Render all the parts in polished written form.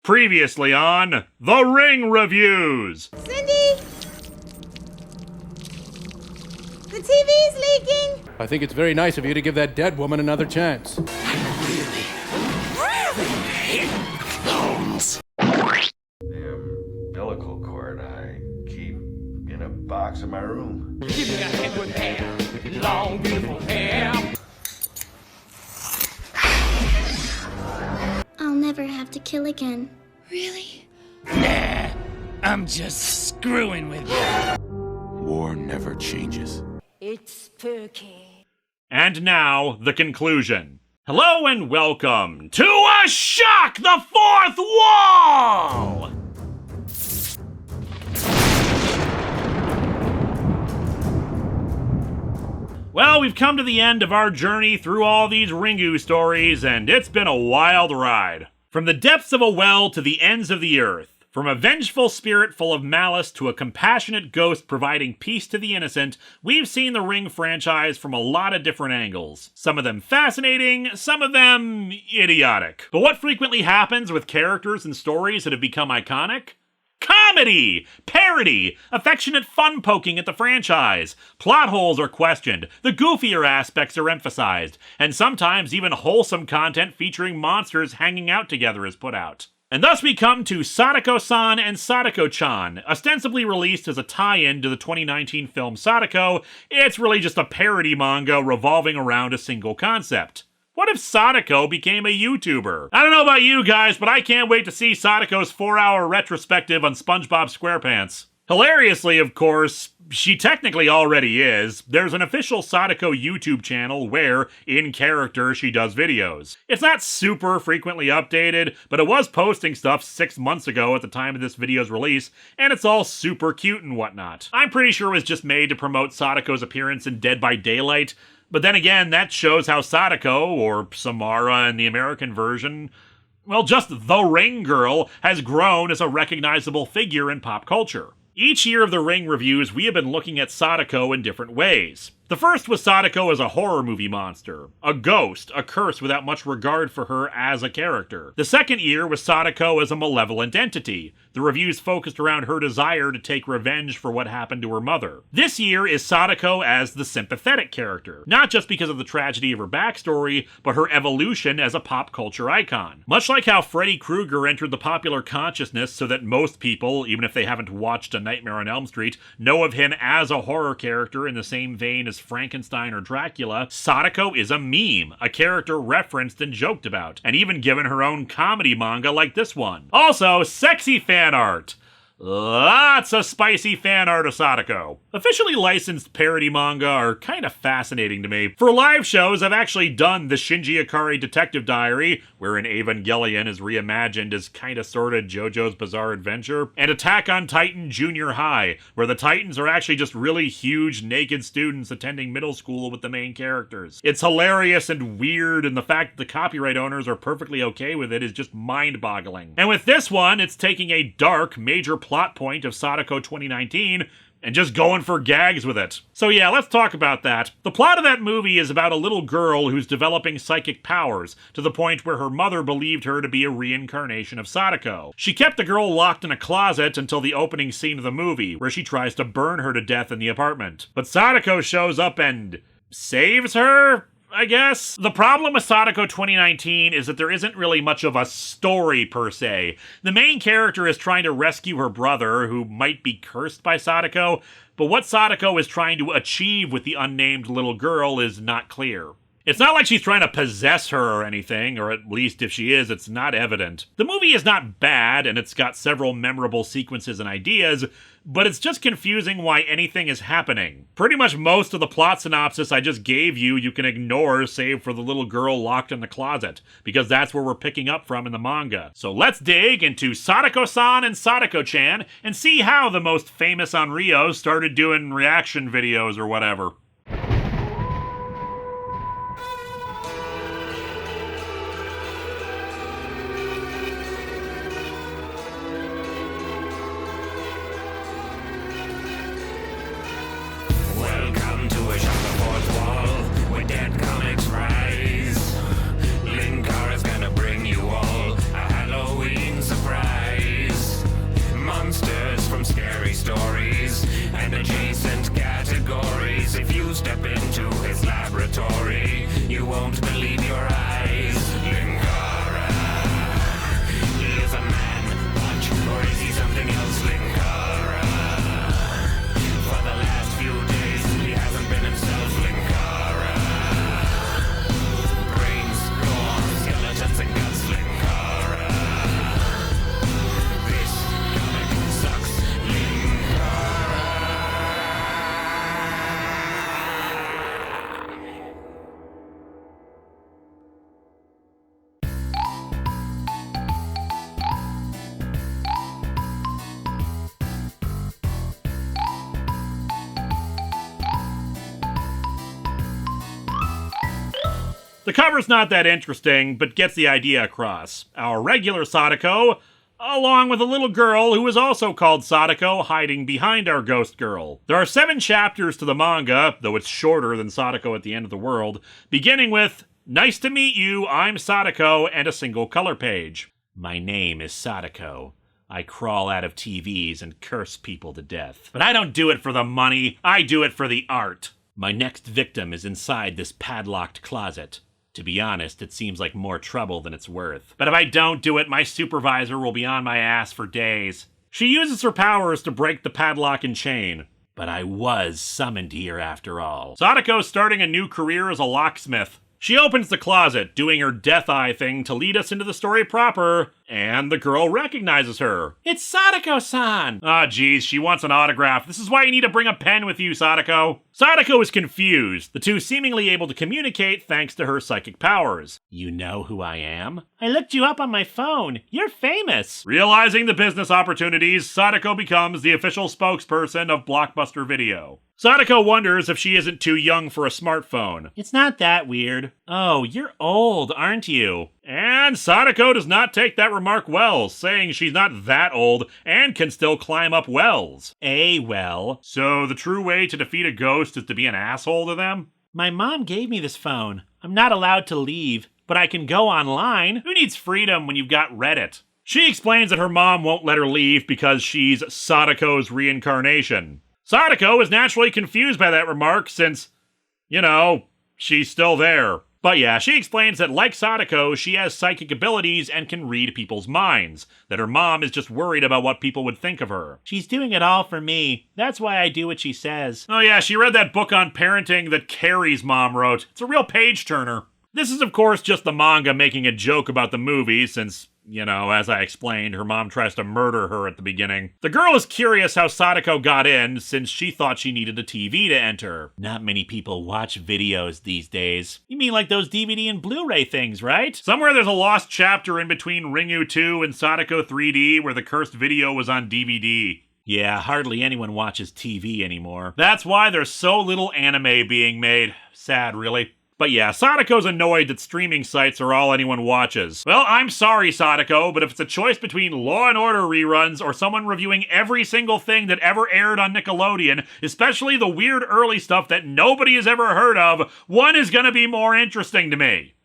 Previously on The Ring Reviews. Cindy? The TV's leaking! I think it's very nice of you to give that dead woman another chance. Really hate clones. The umbilical cord I keep in a box in my room. Give me a head with hair, long beautiful hair. I'll never have to kill again. Really? Nah, I'm just screwing with you. War never changes. It's spooky. And now, the conclusion. Hello and welcome to A Shock the Fourth Wall! Well, we've come to the end of our journey through all these Ringu stories, and it's been a wild ride. From the depths of a well to the ends of the earth, from a vengeful spirit full of malice to a compassionate ghost providing peace to the innocent, we've seen the Ring franchise from a lot of different angles. Some of them fascinating, some of them idiotic. But what frequently happens with characters and stories that have become iconic? Comedy! Parody! Affectionate fun poking at the franchise. Plot holes are questioned, the goofier aspects are emphasized, and sometimes even wholesome content featuring monsters hanging out together is put out. And thus we come to Sadako-San and Sadako-Chan, ostensibly released as a tie-in to the 2019 film Sadako. It's really just a parody manga revolving around a single concept. What if Sadako became a YouTuber? I don't know about you guys, but I can't wait to see Sadako's 4-hour retrospective on SpongeBob SquarePants. Hilariously, of course, she technically already is. There's an official Sadako YouTube channel where, in character, she does videos. It's not super frequently updated, but it was posting stuff 6 months ago at the time of this video's release, and it's all super cute and whatnot. I'm pretty sure it was just made to promote Sadako's appearance in Dead by Daylight, but then again, that shows how Sadako, or Samara in the American version, well, just the Ring Girl, has grown as a recognizable figure in pop culture. Each year of the Ring Reviews, we have been looking at Sadako in different ways. The first was Sadako as a horror movie monster, a ghost, a curse without much regard for her as a character. The second year was Sadako as a malevolent entity. The reviews focused around her desire to take revenge for what happened to her mother. This year is Sadako as the sympathetic character, not just because of the tragedy of her backstory, but her evolution as a pop culture icon. Much like how Freddy Krueger entered the popular consciousness so that most people, even if they haven't watched A Nightmare on Elm Street, know of him as a horror character in the same vein as Frankenstein or Dracula, Sadako is a meme, a character referenced and joked about, and even given her own comedy manga like this one. Also, sexy fan art. Lots of spicy fan art of Sadako. Officially licensed parody manga are kind of fascinating to me. For live shows, I've actually done the Shinji Ikari Detective Diary, wherein Evangelion is reimagined as kinda sorta JoJo's Bizarre Adventure, and Attack on Titan Junior High, where the Titans are actually just really huge naked students attending middle school with the main characters. It's hilarious and weird, and the fact that the copyright owners are perfectly okay with it is just mind-boggling. And with this one, it's taking a dark, major plot point of Sadako 2019 and just going for gags with it. So yeah, let's talk about that. The plot of that movie is about a little girl who's developing psychic powers to the point where her mother believed her to be a reincarnation of Sadako. She kept the girl locked in a closet until the opening scene of the movie, where she tries to burn her to death in the apartment. But Sadako shows up and saves her? I guess. The problem with Sadako 2019 is that there isn't really much of a story per se. The main character is trying to rescue her brother, who might be cursed by Sadako, but what Sadako is trying to achieve with the unnamed little girl is not clear. It's not like she's trying to possess her or anything, or at least if she is, it's not evident. The movie is not bad, and it's got several memorable sequences and ideas, but it's just confusing why anything is happening. Pretty much most of the plot synopsis I just gave you can ignore, save for the little girl locked in the closet, because that's where we're picking up from in the manga. So let's dig into Sadako-San and Sadako-Chan and see how the most famous Onryo started doing reaction videos or whatever. Welcome to A Shock the Fourth Wall, where dead comics rise. Linkara is gonna bring you all a Halloween surprise. The cover's not that interesting, but gets the idea across. Our regular Sadako, along with a little girl who is also called Sadako, hiding behind our ghost girl. There are 7 chapters to the manga, though it's shorter than Sadako at the End of the World, beginning with, "Nice to meet you, I'm Sadako," and a single color page. My name is Sadako. I crawl out of TVs and curse people to death. But I don't do it for the money, I do it for the art. My next victim is inside this padlocked closet. To be honest, it seems like more trouble than it's worth. But if I don't do it, my supervisor will be on my ass for days. She uses her powers to break the padlock and chain. But I was summoned here after all. Sadako's starting a new career as a locksmith. She opens the closet, doing her death eye thing to lead us into the story proper, and the girl recognizes her. It's Sadako-San! Ah, geez, she wants an autograph. This is why you need to bring a pen with you, Sadako. Sadako is confused, the two seemingly able to communicate thanks to her psychic powers. You know who I am? I looked you up on my phone. You're famous. Realizing the business opportunities, Sadako becomes the official spokesperson of Blockbuster Video. Sadako wonders if she isn't too young for a smartphone. It's not that weird. Oh, you're old, aren't you? And Sadako does not take that remark well, saying she's not that old and can still climb up wells. Well. So the true way to defeat a ghost is to be an asshole to them? My mom gave me this phone. I'm not allowed to leave, but I can go online. Who needs freedom when you've got Reddit? She explains that her mom won't let her leave because she's Sadako's reincarnation. Sadako is naturally confused by that remark since, she's still there. But yeah, she explains that like Sadako, she has psychic abilities and can read people's minds, that her mom is just worried about what people would think of her. She's doing it all for me. That's why I do what she says. Oh yeah, she read that book on parenting that Carrie's mom wrote. It's a real page-turner. This is of course just the manga making a joke about the movie since, as I explained, her mom tries to murder her at the beginning. The girl is curious how Sadako got in, since she thought she needed a TV to enter. Not many people watch videos these days. You mean like those DVD and Blu-ray things, right? Somewhere there's a lost chapter in between Ringu 2 and Sadako 3D where the cursed video was on DVD. Yeah, hardly anyone watches TV anymore. That's why there's so little anime being made. Sad, really. But yeah, Sadako's annoyed that streaming sites are all anyone watches. Well, I'm sorry, Sadako, but if it's a choice between Law & Order reruns or someone reviewing every single thing that ever aired on Nickelodeon, especially the weird early stuff that nobody has ever heard of, one is gonna be more interesting to me.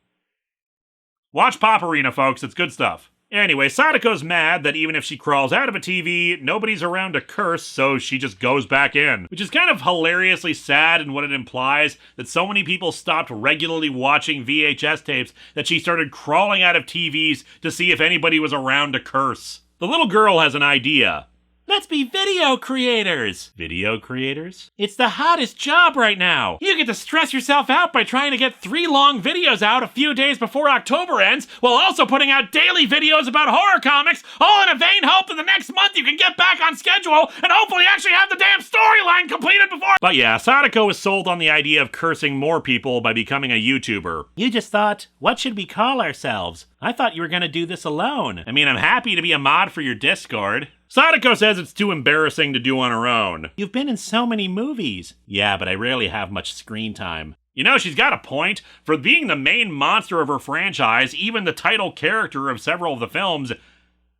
Watch Pop Arena, folks, it's good stuff. Anyway, Sadako's mad that even if she crawls out of a TV, nobody's around to curse, so she just goes back in. Which is kind of hilariously sad in what it implies that so many people stopped regularly watching VHS tapes that she started crawling out of TVs to see if anybody was around to curse. The little girl has an idea. Let's be video creators! Video creators? It's the hottest job right now! You get to stress yourself out by trying to get 3 long videos out a few days before October ends, while also putting out daily videos about horror comics, all in a vain hope that the next month you can get back on schedule and hopefully actually have the damn storyline completed before— But yeah, Sadako is sold on the idea of cursing more people by becoming a YouTuber. You just thought, what should we call ourselves? I thought you were gonna do this alone. I mean, I'm happy to be a mod for your Discord. Sadako says it's too embarrassing to do on her own. You've been in so many movies. Yeah, but I rarely have much screen time. She's got a point. For being the main monster of her franchise, even the title character of several of the films,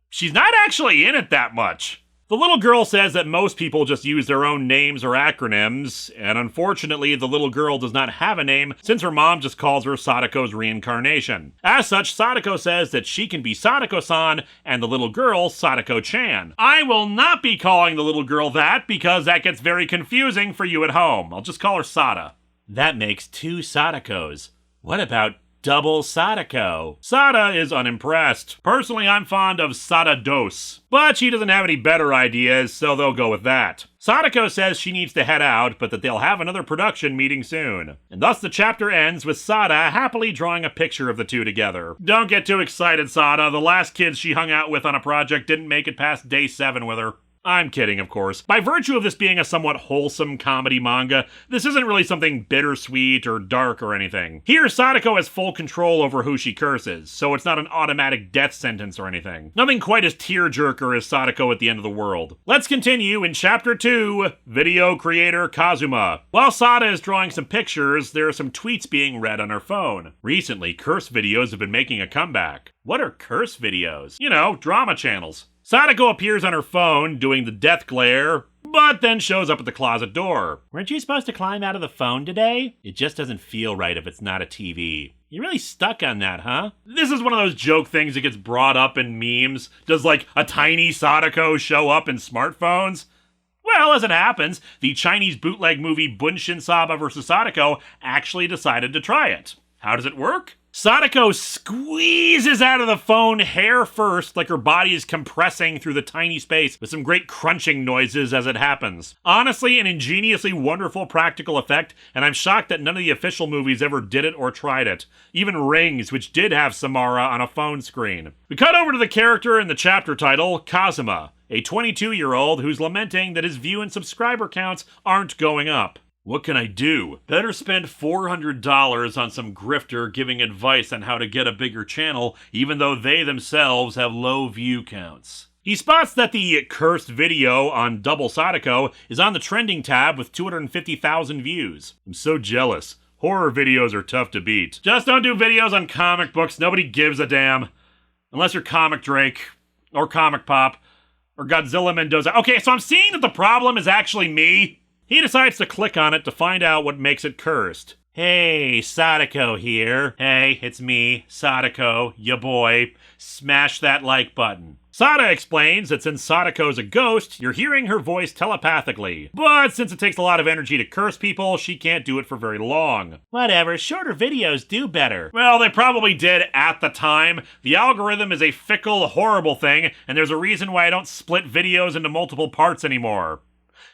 she's not actually in it that much. The little girl says that most people just use their own names or acronyms, and unfortunately the little girl does not have a name since her mom just calls her Sadako's reincarnation. As such, Sadako says that she can be Sadako-San and the little girl Sadako-Chan. I will not be calling the little girl that because that gets very confusing for you at home. I'll just call her Sada. That makes 2 Sadakos. What about double Sadako? Sada is unimpressed. Personally, I'm fond of Sada-dos, but she doesn't have any better ideas, so they'll go with that. Sadako says she needs to head out, but that they'll have another production meeting soon. And thus the chapter ends with Sada happily drawing a picture of the two together. Don't get too excited, Sada. The last kids she hung out with on a project didn't make it past day 7 with her. I'm kidding, of course. By virtue of this being a somewhat wholesome comedy manga, this isn't really something bittersweet or dark or anything. Here, Sadako has full control over who she curses, so it's not an automatic death sentence or anything. Nothing quite as tearjerker as Sadako at the end of the world. Let's continue in Chapter 2, Video Creator Kazuma. While Sada is drawing some pictures, there are some tweets being read on her phone. Recently, curse videos have been making a comeback. What are curse videos? You know, drama channels. Sadako appears on her phone, doing the death glare, but then shows up at the closet door. Weren't you supposed to climb out of the phone today? It just doesn't feel right if it's not a TV. You're really stuck on that, huh? This is one of those joke things that gets brought up in memes. Does, like, a tiny Sadako show up in smartphones? Well, as it happens, the Chinese bootleg movie Bunshin Saba vs. Sadako actually decided to try it. How does it work? Sadako squeezes out of the phone hair first, like her body is compressing through the tiny space with some great crunching noises as it happens. Honestly, an ingeniously wonderful practical effect, and I'm shocked that none of the official movies ever did it or tried it. Even Rings, which did have Samara on a phone screen. We cut over to the character in the chapter title, Kazuma, a 22-year-old who's lamenting that his view and subscriber counts aren't going up. What can I do? Better spend $400 on some grifter giving advice on how to get a bigger channel, even though they themselves have low view counts. He spots that the cursed video on Double Sadako is on the trending tab with 250,000 views. I'm so jealous. Horror videos are tough to beat. Just don't do videos on comic books. Nobody gives a damn. Unless you're Comic Drake, or Comic Pop, or Godzilla Mendoza. Okay, so I'm seeing that the problem is actually me. He decides to click on it to find out what makes it cursed. Hey, Sadako here. Hey, it's me, Sadako, ya boy. Smash that like button. Sada explains that since Sadako's a ghost, you're hearing her voice telepathically. But since it takes a lot of energy to curse people, she can't do it for very long. Whatever, shorter videos do better. Well, they probably did at the time. The algorithm is a fickle, horrible thing, and there's a reason why I don't split videos into multiple parts anymore.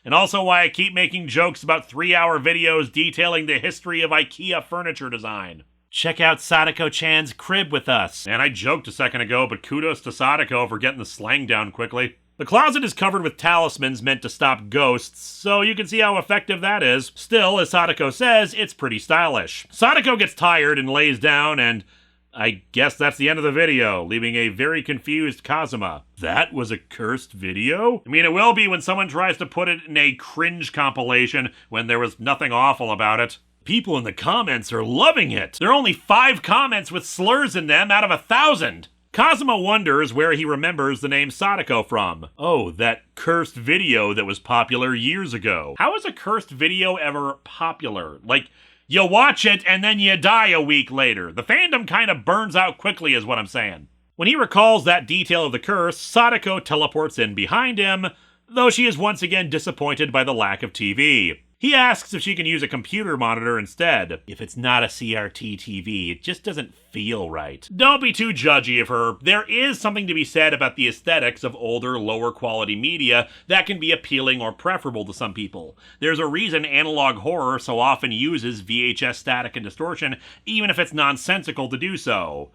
And also why I keep making jokes about 3-hour videos detailing the history of IKEA furniture design. Check out Sadako-Chan's crib with us. And I joked a second ago, but kudos to Sadako for getting the slang down quickly. The closet is covered with talismans meant to stop ghosts, so you can see how effective that is. Still, as Sadako says, it's pretty stylish. Sadako gets tired and lays down, and I guess that's the end of the video, leaving a very confused Kazuma. That was a cursed video? I mean, it will be when someone tries to put it in a cringe compilation when there was nothing awful about it. People in the comments are loving it. There are only 5 comments with slurs in them out of 1,000. Kazuma wonders where he remembers the name Sadako from. Oh, that cursed video that was popular years ago. How is a cursed video ever popular? Like, you watch it and then you die a week later. The fandom kind of burns out quickly is what I'm saying. When he recalls that detail of the curse, Sadako teleports in behind him, though she is once again disappointed by the lack of TV. He asks if she can use a computer monitor instead. If it's not a CRT TV, it just doesn't feel right. Don't be too judgy of her. There is something to be said about the aesthetics of older, lower quality media that can be appealing or preferable to some people. There's a reason analog horror so often uses VHS static and distortion, even if it's nonsensical to do so.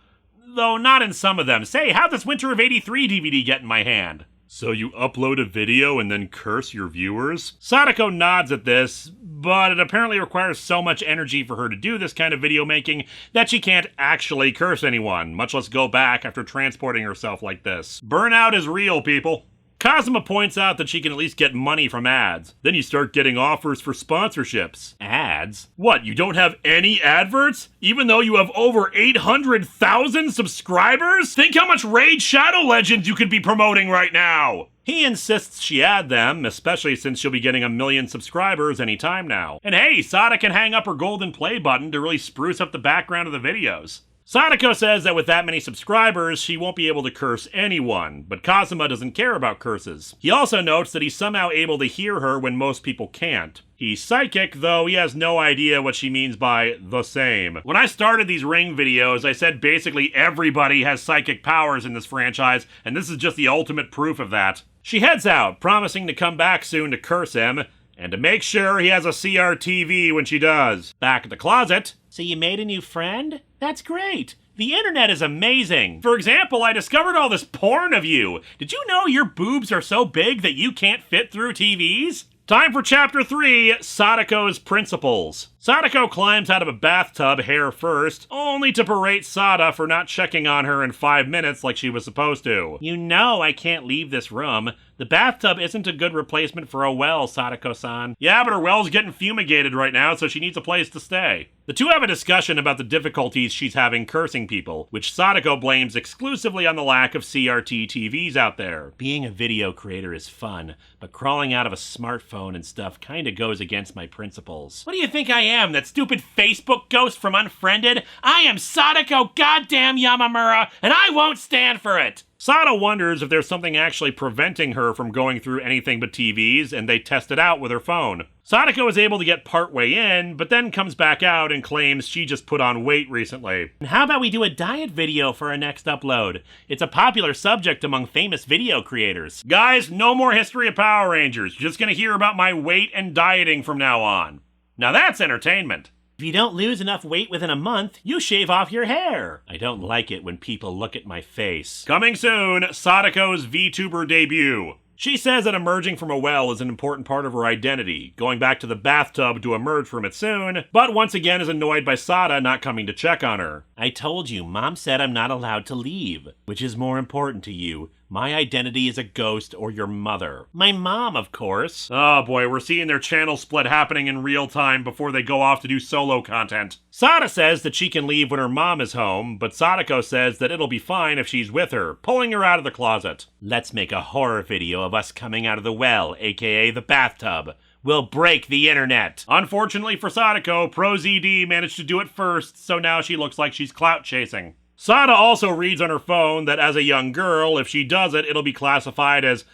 Though not in some of them. Say, how'd this Winter of '83 DVD get in my hand? So you upload a video and then curse your viewers? Sadako nods at this, but it apparently requires so much energy for her to do this kind of video making that she can't actually curse anyone, much less go back after transporting herself like this. Burnout is real, people. Kazuma points out that she can at least get money from ads. Then you start getting offers for sponsorships. Ads? What, you don't have any adverts? Even though you have over 800,000 subscribers? Think how much Raid Shadow Legends you could be promoting right now! He insists she add them, especially since she'll be getting 1 million subscribers anytime now. And hey, Sada can hang up her golden play button to really spruce up the background of the videos. Sadako says that with that many subscribers, she won't be able to curse anyone, but Kazuma doesn't care about curses. He also notes that he's somehow able to hear her when most people can't. He's psychic, though he has no idea what she means by the same. When I started these Ring videos, I said basically everybody has psychic powers in this franchise, and this is just the ultimate proof of that. She heads out, promising to come back soon to curse him, and to make sure he has a CRTV when she does. Back at the closet. So you made a new friend? That's great. The internet is amazing. For example, I discovered all this porn of you. Did you know your boobs are so big that you can't fit through TVs? Time for Chapter 3, Sadako's Principles. Sadako climbs out of a bathtub hair first, only to berate Sada for not checking on her in 5 minutes like she was supposed to. You know I can't leave this room. The bathtub isn't a good replacement for a well, Sadako-San. Yeah, but her well's getting fumigated right now, so she needs a place to stay. The two have a discussion about the difficulties she's having cursing people, which Sadako blames exclusively on the lack of CRT TVs out there. Being a video creator is fun, but crawling out of a smartphone and stuff kinda goes against my principles. What do you think I am, that stupid Facebook ghost from Unfriended? I am Sadako goddamn Yamamura, and I won't stand for it! Sada wonders if there's something actually preventing her from going through anything but TVs, and they test it out with her phone. Sadako is able to get partway in, but then comes back out and claims she just put on weight recently. And how about we do a diet video for our next upload? It's a popular subject among famous video creators. Guys, no more History of Power Rangers. You're just gonna hear about my weight and dieting from now on. Now that's entertainment. If you don't lose enough weight within a month, you shave off your hair. I don't like it when people look at my face. Coming soon, Sadako's VTuber debut. She says that emerging from a well is an important part of her identity, going back to the bathtub to emerge from it soon, but once again is annoyed by Sada not coming to check on her. I told you, Mom said I'm not allowed to leave. Which is more important to you? My identity is a ghost or your mother? My mom, of course. Oh boy, we're seeing their channel split happening in real time before they go off to do solo content. Sada says that she can leave when her mom is home, but Sadako says that it'll be fine if she's with her, pulling her out of the closet. Let's make a horror video of us coming out of the well, aka the bathtub. We'll break the internet. Unfortunately for Sadako, ProZD managed to do it first, so now she looks like she's clout chasing. Sada also reads on her phone that as a young girl, if she does it, it'll be classified as,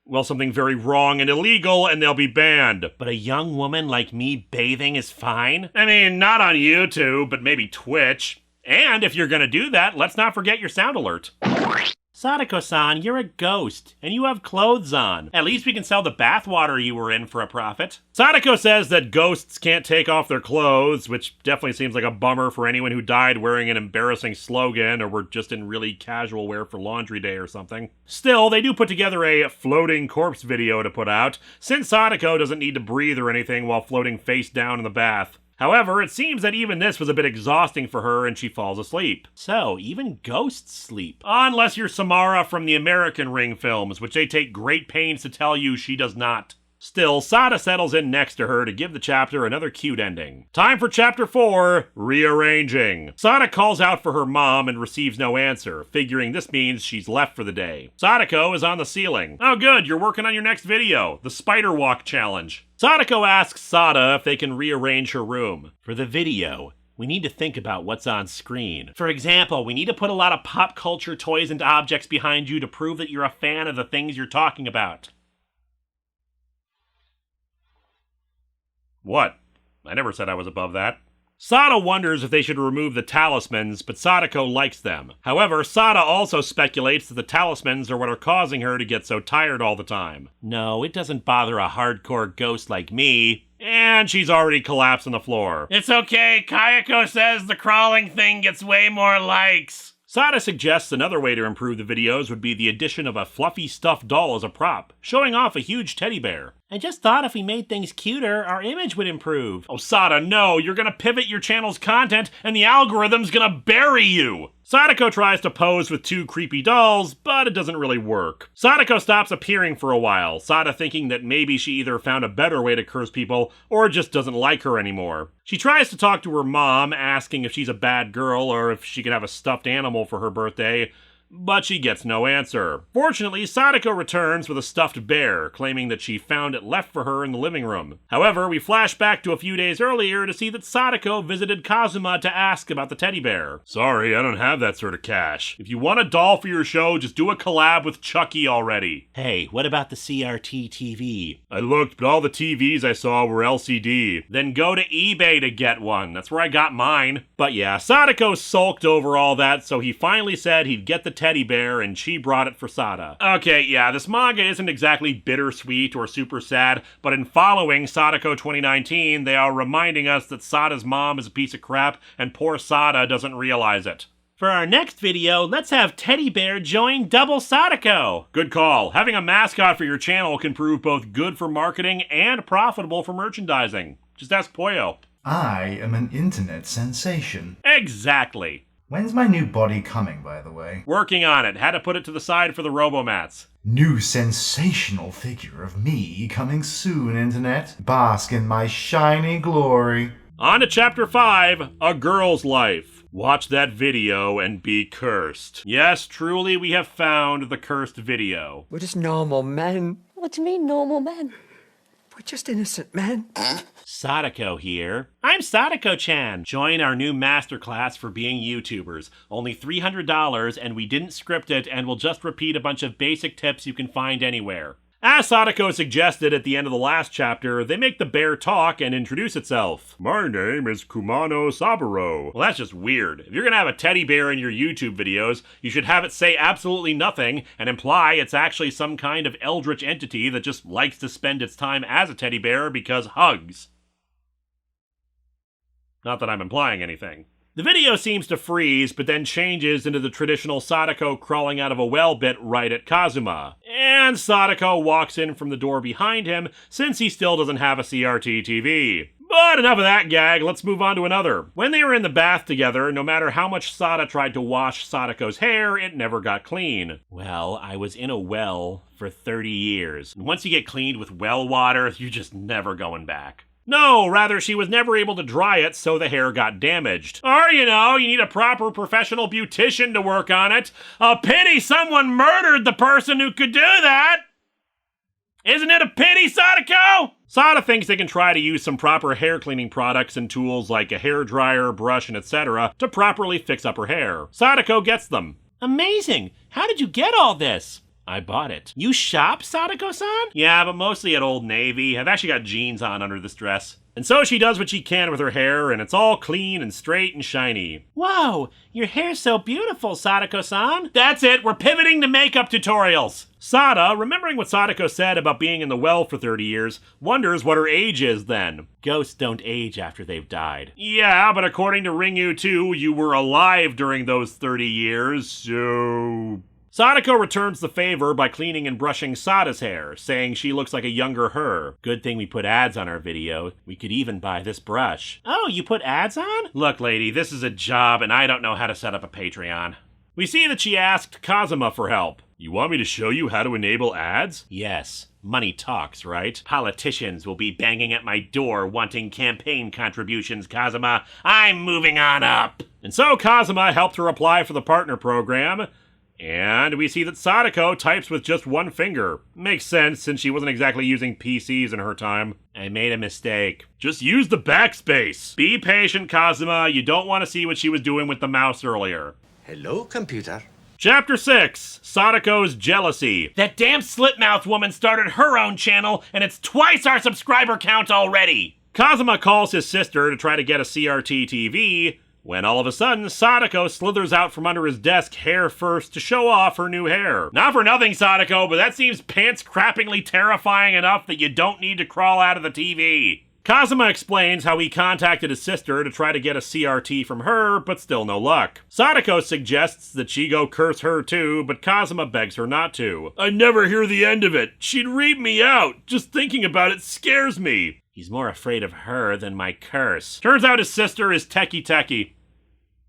well, something very wrong and illegal, and they'll be banned. But a young woman like me bathing is fine? I mean, not on YouTube, but maybe Twitch. And if you're gonna do that, let's not forget your sound alert. Sadako-san, you're a ghost, and you have clothes on. At least we can sell the bathwater you were in for a profit. Sadako says that ghosts can't take off their clothes, which definitely seems like a bummer for anyone who died wearing an embarrassing slogan or were just in really casual wear for laundry day or something. Still, they do put together a floating corpse video to put out, since Sadako doesn't need to breathe or anything while floating face down in the bath. However, it seems that even this was a bit exhausting for her and she falls asleep. So, even ghosts sleep. Unless you're Samara from the American Ring films, which they take great pains to tell you she does not. Still, Sada settles in next to her to give the chapter another cute ending. Time for Chapter 4, Rearranging. Sada calls out for her mom and receives no answer, figuring this means she's left for the day. Sadako is on the ceiling. Oh good, you're working on your next video, the Spider Walk Challenge. Sadako asks Sada if they can rearrange her room. For the video, we need to think about what's on screen. For example, we need to put a lot of pop culture toys and objects behind you to prove that you're a fan of the things you're talking about. What? I never said I was above that. Sada wonders if they should remove the talismans, but Sadako likes them. However, Sada also speculates that the talismans are what are causing her to get so tired all the time. No, it doesn't bother a hardcore ghost like me. And she's already collapsed on the floor. It's okay, Kayako says the crawling thing gets way more likes. Sada suggests another way to improve the videos would be the addition of a fluffy stuffed doll as a prop, showing off a huge teddy bear. I just thought if we made things cuter, our image would improve. Oh, Sada, no! You're gonna pivot your channel's content, and the algorithm's gonna bury you! Sadako tries to pose with two creepy dolls, but it doesn't really work. Sadako stops appearing for a while, Sada thinking that maybe she either found a better way to curse people, or just doesn't like her anymore. She tries to talk to her mom, asking if she's a bad girl, or if she could have a stuffed animal for her birthday, but she gets no answer. Fortunately, Sadako returns with a stuffed bear, claiming that she found it left for her in the living room. However, we flash back to a few days earlier to see that Sadako visited Kazuma to ask about the teddy bear. Sorry, I don't have that sort of cash. If you want a doll for your show, just do a collab with Chucky already. Hey, what about the CRT TV? I looked, but all the TVs I saw were LCD. Then go to eBay to get one. That's where I got mine. But yeah, Sadako sulked over all that, so he finally said he'd get the teddy bear, and she brought it for Sada. Okay, yeah, this manga isn't exactly bittersweet or super sad, but in following Sadako 2019, they are reminding us that Sada's mom is a piece of crap, and poor Sada doesn't realize it. For our next video, let's have Teddy Bear join Double Sadako. Good call. Having a mascot for your channel can prove both good for marketing and profitable for merchandising. Just ask Poyo. I am an internet sensation. Exactly. When's my new body coming, by the way? Working on it. Had to put it to the side for the Robomats. New sensational figure of me coming soon, internet. Bask in my shiny glory. On to Chapter 5, A Girl's Life. Watch that video and be cursed. Yes, truly, we have found the cursed video. We're just normal men. What do you mean, normal men? We're just innocent men. Sadako here. I'm Sadako-Chan. Join our new masterclass for being YouTubers. Only $300 and we didn't script it and we'll just repeat a bunch of basic tips you can find anywhere. As Sadako suggested at the end of the last chapter, they make the bear talk and introduce itself. My name is Kumano Saburo. Well, that's just weird. If you're gonna have a teddy bear in your YouTube videos, you should have it say absolutely nothing and imply it's actually some kind of eldritch entity that just likes to spend its time as a teddy bear because hugs. Not that I'm implying anything. The video seems to freeze, but then changes into the traditional Sadako crawling out of a well bit right at Kazuma. And Sadako walks in from the door behind him, since he still doesn't have a CRT TV. But enough of that gag, let's move on to another. When they were in the bath together, no matter how much Sada tried to wash Sadako's hair, it never got clean. Well, I was in a well for 30 years. And once you get cleaned with well water, you're just never going back. No, rather, she was never able to dry it, so the hair got damaged. Or, you need a proper professional beautician to work on it. A pity someone murdered the person who could do that! Isn't it a pity, Sadako? Sada thinks they can try to use some proper hair cleaning products and tools like a hair dryer, brush, and etc. to properly fix up her hair. Sadako gets them. Amazing! How did you get all this? I bought it. You shop, Sadako-san? Yeah, but mostly at Old Navy. I've actually got jeans on under this dress. And so she does what she can with her hair, and it's all clean and straight and shiny. Whoa, your hair's so beautiful, Sadako-san. That's it, we're pivoting to makeup tutorials. Sada, remembering what Sadako said about being in the well for 30 years, wonders what her age is then. Ghosts don't age after they've died. Yeah, but according to Ringu 2, you were alive during those 30 years, so... Sadako returns the favor by cleaning and brushing Sada's hair, saying she looks like a younger her. Good thing we put ads on our video. We could even buy this brush. Oh, you put ads on? Look, lady, this is a job and I don't know how to set up a Patreon. We see that she asked Kazuma for help. You want me to show you how to enable ads? Yes. Money talks, right? Politicians will be banging at my door wanting campaign contributions, Kazuma. I'm moving on up. And so Kazuma helped her apply for the partner program. And we see that Sadako types with just one finger. Makes sense, since she wasn't exactly using PCs in her time. I made a mistake. Just use the backspace. Be patient, Kazuma. You don't want to see what she was doing with the mouse earlier. Hello, computer. Chapter 6, Sadako's Jealousy. That damn slit-mouthed woman started her own channel, and it's twice our subscriber count already. Kazuma calls his sister to try to get a CRT TV, when all of a sudden, Sadako slithers out from under his desk hair first to show off her new hair. Not for nothing, Sadako, but that seems pants-crappingly terrifying enough that you don't need to crawl out of the TV. Kazuma explains how he contacted his sister to try to get a CRT from her, but still no luck. Sadako suggests that she go curse her too, but Kazuma begs her not to. I never hear the end of it. She'd read me out. Just thinking about it scares me. He's more afraid of her than my curse. Turns out his sister is Teki,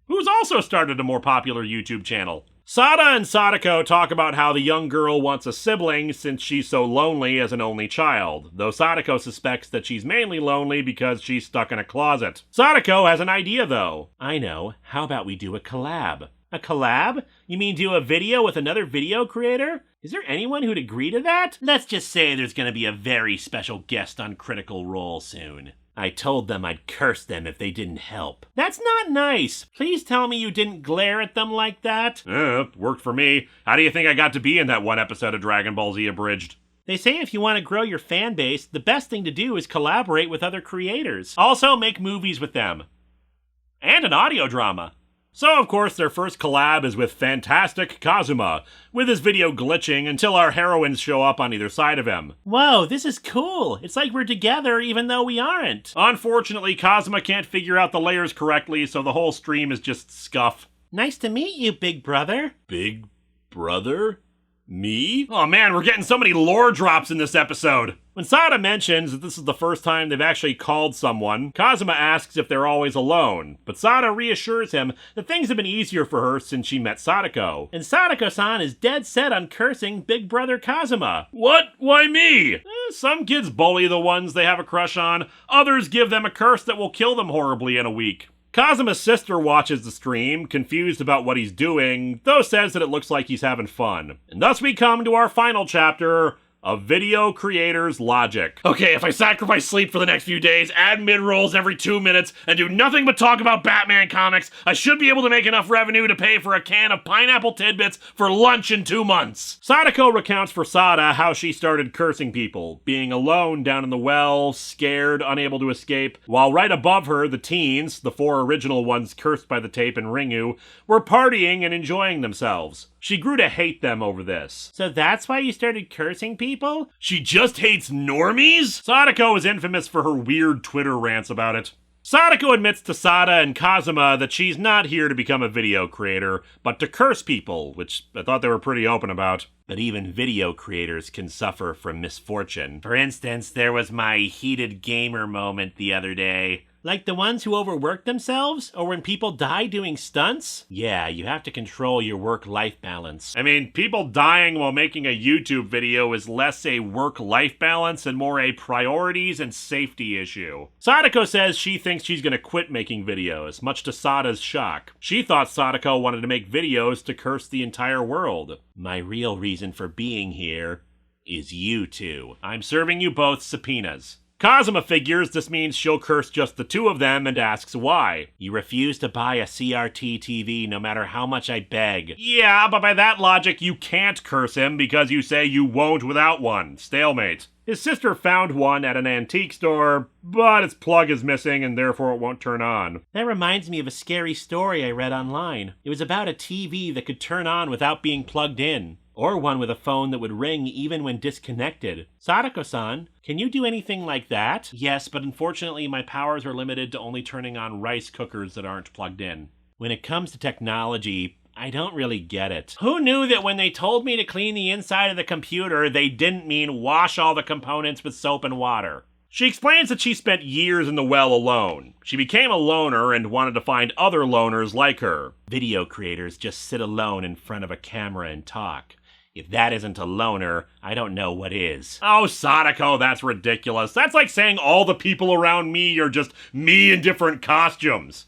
who's also started a more popular YouTube channel. Sada and Sadako talk about how the young girl wants a sibling since she's so lonely as an only child, though Sadako suspects that she's mainly lonely because she's stuck in a closet. Sadako has an idea though. I know, how about we do a collab? A collab? You mean do a video with another video creator? Is there anyone who'd agree to that? Let's just say there's gonna be a very special guest on Critical Role soon. I told them I'd curse them if they didn't help. That's not nice. Please tell me you didn't glare at them like that. Worked for me. How do you think I got to be in that one episode of Dragon Ball Z Abridged? They say if you want to grow your fan base, the best thing to do is collaborate with other creators. Also make movies with them. And an audio drama. So, of course, their first collab is with Fantastic Kazuma, with his video glitching until our heroines show up on either side of him. Whoa, this is cool. It's like we're together even though we aren't. Unfortunately, Kazuma can't figure out the layers correctly, so the whole stream is just scuff. Nice to meet you, big brother. Big brother? Me? Oh man, we're getting so many lore drops in this episode. When Sada mentions that this is the first time they've actually called someone, Kazuma asks if they're always alone, but Sada reassures him that things have been easier for her since she met Sadako. And Sadako-San is dead set on cursing big brother Kazuma. What? Why me? Some kids bully the ones they have a crush on, others give them a curse that will kill them horribly in a week. Kazuma's sister watches the stream, confused about what he's doing, though says that it looks like he's having fun. And thus we come to our final chapter, A Video Creator's Logic. Okay, if I sacrifice sleep for the next few days, add mid-rolls every 2 minutes, and do nothing but talk about Batman comics, I should be able to make enough revenue to pay for a can of pineapple tidbits for lunch in 2 months. Sadako recounts for Sada how she started cursing people, being alone down in the well, scared, unable to escape, while right above her, the teens, the 4 original ones cursed by the tape in Ringu, were partying and enjoying themselves. She grew to hate them over this. So that's why you started cursing people? She just hates normies? Sadako is infamous for her weird Twitter rants about it. Sadako admits to Sada and Kazuma that she's not here to become a video creator, but to curse people, which I thought they were pretty open about. But even video creators can suffer from misfortune. For instance, there was my heated gamer moment the other day. Like the ones who overwork themselves? Or when people die doing stunts? Yeah, you have to control your work-life balance. I mean, people dying while making a YouTube video is less a work-life balance and more a priorities and safety issue. Sadako says she thinks she's gonna quit making videos, much to Sada's shock. She thought Sadako wanted to make videos to curse the entire world. My real reason for being here is you two. I'm serving you both subpoenas. Kazuma figures this means she'll curse just the 2 of them and asks why. You refuse to buy a CRT TV no matter how much I beg. Yeah, but by that logic, you can't curse him because you say you won't without one. Stalemate. His sister found one at an antique store, but its plug is missing and therefore it won't turn on. That reminds me of a scary story I read online. It was about a TV that could turn on without being plugged in. Or one with a phone that would ring even when disconnected. Sadako-san, can you do anything like that? Yes, but unfortunately my powers are limited to only turning on rice cookers that aren't plugged in. When it comes to technology, I don't really get it. Who knew that when they told me to clean the inside of the computer, they didn't mean wash all the components with soap and water? She explains that she spent years in the well alone. She became a loner and wanted to find other loners like her. Video creators just sit alone in front of a camera and talk. If that isn't a loner, I don't know what is. Oh, Sadako, that's ridiculous. That's like saying all the people around me are just me in different costumes.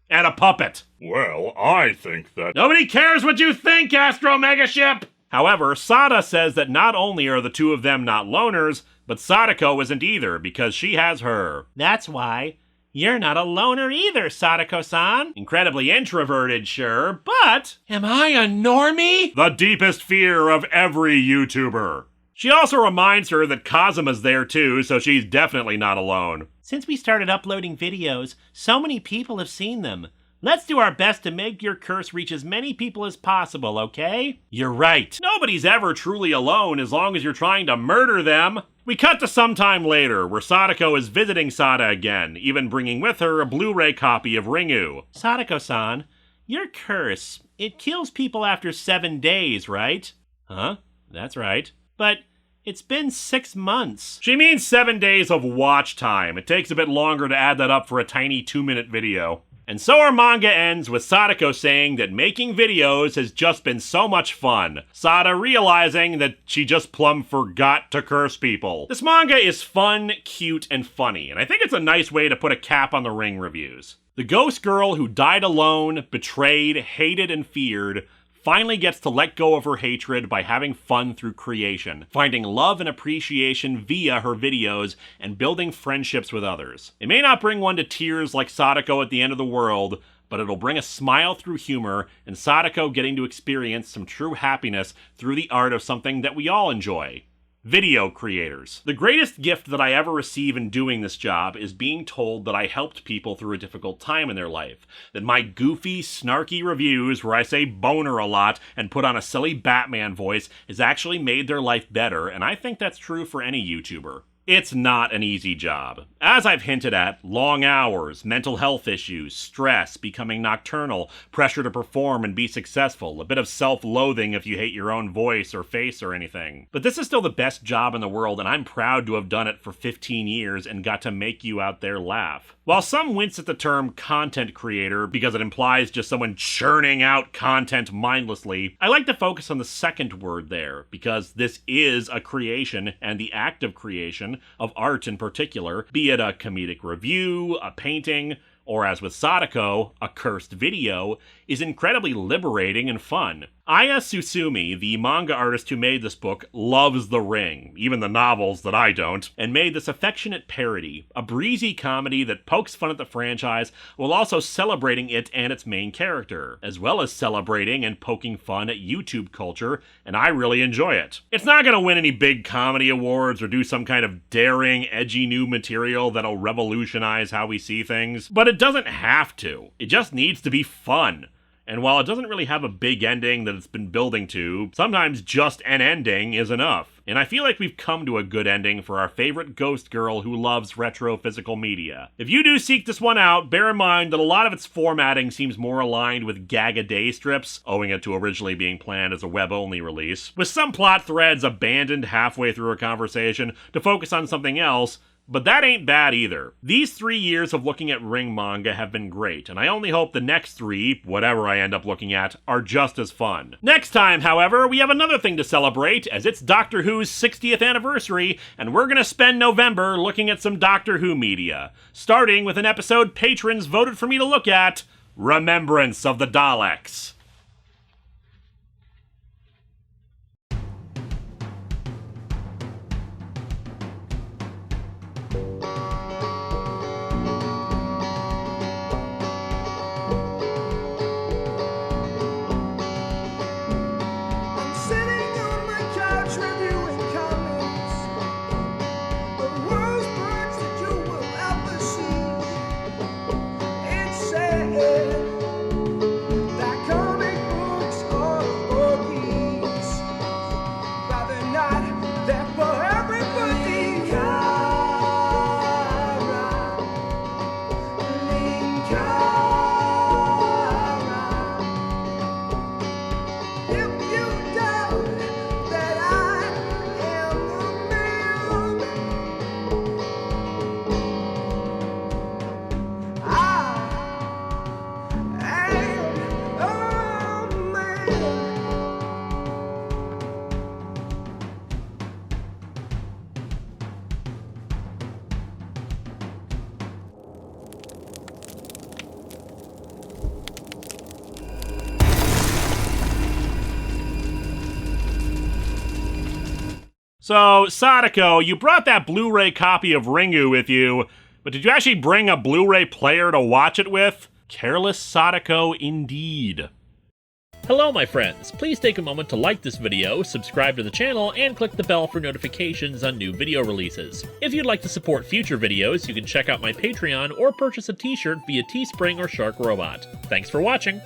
And a puppet. Well, I think that... Nobody cares what you think, Astro Megaship! However, Sada says that not only are the 2 of them not loners, but Sadako isn't either because she has her. That's why. You're not a loner either, Sadako-san. Incredibly introverted, sure, but... Am I a normie? The deepest fear of every YouTuber. She also reminds her that Kazuma's there too, so she's definitely not alone. Since we started uploading videos, so many people have seen them. Let's do our best to make your curse reach as many people as possible, okay? You're right. Nobody's ever truly alone as long as you're trying to murder them. We cut to some time later, where Sadako is visiting Sada again, even bringing with her a Blu-ray copy of Ringu. Sadako-san, your curse, it kills people after 7 days, right? Huh? That's right. But it's been 6 months. She means 7 days of watch time. It takes a bit longer to add that up for a tiny 2-minute video. And so our manga ends with Sadako saying that making videos has just been so much fun. Sada realizing that she just plumb forgot to curse people. This manga is fun, cute, and funny, and I think it's a nice way to put a cap on the Ring reviews. The ghost girl who died alone, betrayed, hated, and feared finally gets to let go of her hatred by having fun through creation, finding love and appreciation via her videos, and building friendships with others. It may not bring one to tears like Sadako at the end of the world, but it'll bring a smile through humor, and Sadako getting to experience some true happiness through the art of something that we all enjoy. Video creators. The greatest gift that I ever receive in doing this job is being told that I helped people through a difficult time in their life. That my goofy, snarky reviews where I say boner a lot and put on a silly Batman voice has actually made their life better, and I think that's true for any YouTuber. It's not an easy job. As I've hinted at, long hours, mental health issues, stress, becoming nocturnal, pressure to perform and be successful, a bit of self-loathing if you hate your own voice or face or anything. But this is still the best job in the world, and I'm proud to have done it for 15 years and got to make you out there laugh. While some wince at the term content creator because it implies just someone churning out content mindlessly, I like to focus on the second word there, because this is a creation, and the act of creation, of art in particular, be it a comedic review, a painting, or as with Sadako, a cursed video, is incredibly liberating and fun. Aya Susumi, the manga artist who made this book, loves The Ring, even the novels that I don't, and made this affectionate parody, a breezy comedy that pokes fun at the franchise while also celebrating it and its main character, as well as celebrating and poking fun at YouTube culture, and I really enjoy it. It's not gonna win any big comedy awards or do some kind of daring, edgy new material that'll revolutionize how we see things, but it doesn't have to. It just needs to be fun. And while it doesn't really have a big ending that it's been building to, sometimes just an ending is enough. And I feel like we've come to a good ending for our favorite ghost girl who loves retro physical media. If you do seek this one out, bear in mind that a lot of its formatting seems more aligned with gag-a-day strips, owing it to originally being planned as a web-only release, with some plot threads abandoned halfway through a conversation to focus on something else. But that ain't bad either. These 3 years of looking at Ring manga have been great, and I only hope the next 3, whatever I end up looking at, are just as fun. Next time, however, we have another thing to celebrate, as it's Doctor Who's 60th anniversary, and we're gonna spend November looking at some Doctor Who media, starting with an episode patrons voted for me to look at, Remembrance of the Daleks. So, Sadako, you brought that Blu-ray copy of Ringu with you, but did you actually bring a Blu-ray player to watch it with? Careless Sadako indeed. Hello my friends, please take a moment to like this video, subscribe to the channel, and click the bell for notifications on new video releases. If you'd like to support future videos, you can check out my Patreon or purchase a t-shirt via Teespring or Shark Robot. Thanks for watching!